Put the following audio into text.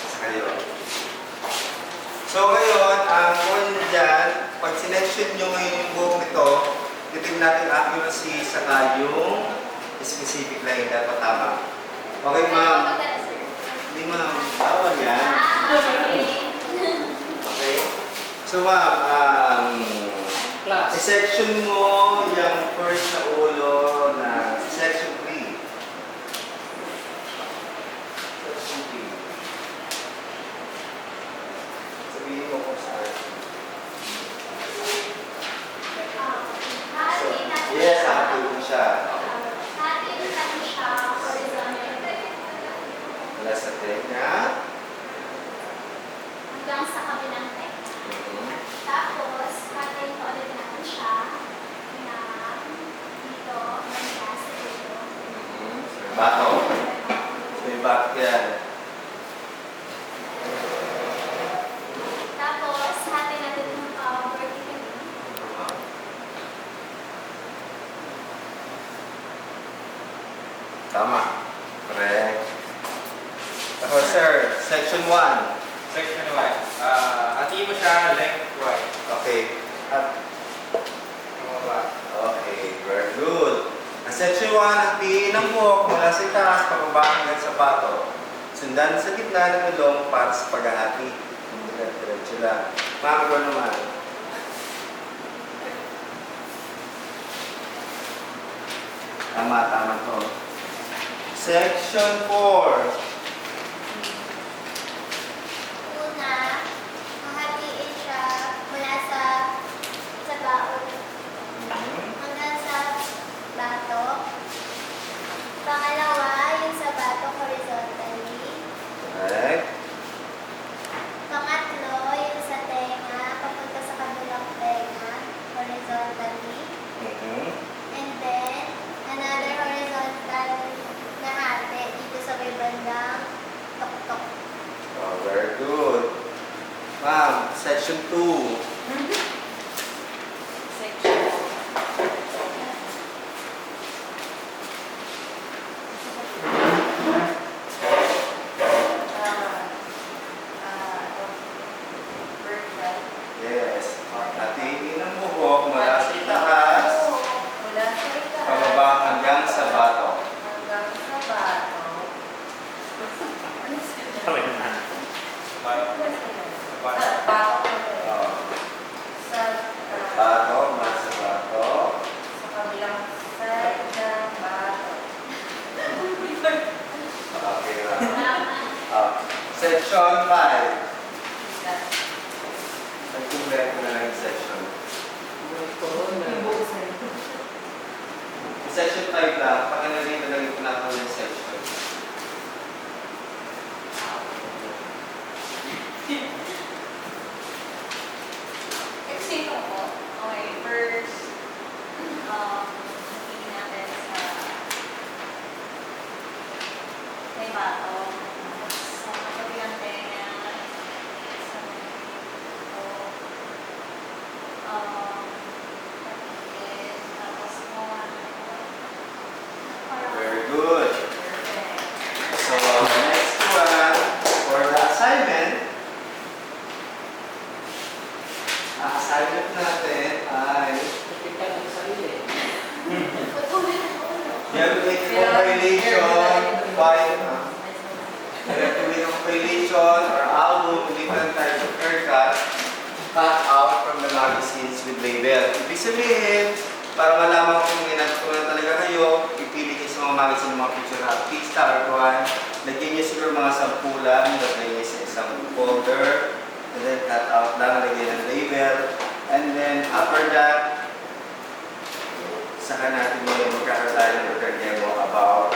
Sa kayo. So ngayon, ang kuha nyo dyan, pag selection nyo ngayon yung buhok nito, titignan natin accuracy saka yung specific line dapat tama. Okay, ma'am? Hindi, ma'am. Bawal yan. Okay? So, ma'am, section mo yung first na ulo na section 3. Section 3. Sabihin mo kung saan. So, yes, happy mo siya. Wala sa tenga. Hanggang sa kabilang tenga. Tapos, natin ulit natin siya na dito, mula sa dito. Bato. May back yan. Tapos, natin natin yung vertically. Tama. Correct. Ako, sir, section 1. Section 1. Hati mo siya lengthwise. Okay. At, okay, very good. Ang section 1, hatiin ang buhok mula sa itaas, pababa hanggang sa bato. Sundan sa gitna ng ilong para sa paghahati. Diretso lang. Ma'am, ko naman. Tama to. Section 4. Una, hahatiin siya mula sa baon hanggang sa bato. Pangalawa, yung sa bato horizontally. Correct. Pangatlo, yung sa tenga, papunta sa kabilang tenga, horizontally. And then, another horizontal na hati dito sa may bandang tok-tok. Oh, very good. Ma'am, section 2. Yes. Hatiin ang buhok mula sa itaas, pababa hanggang sa bato. Oh, bato, mula sa bato. Okay lang. Section 5. Nag-complete ko na lang yung section. Section 5 lang, pakinalin na lang yung pinakaw yung section. Very good. So, next one, for the assignment, ang assignment natin ay you have to make a compilation by you have to make a compilation or album with different types of haircut cut out from the magazines with label. Ibig sabihin, para malaman kung ginagawa talaga kayo, ipili kayo sa mga magazine ng mga picture artista or kuhan. Lagyan niyo siguro mga sampulan, lagyan niyo sa isang folder, and then cut out lang, lagyan ng label. And then after that, saka natin magkakaroon tayo ng demo about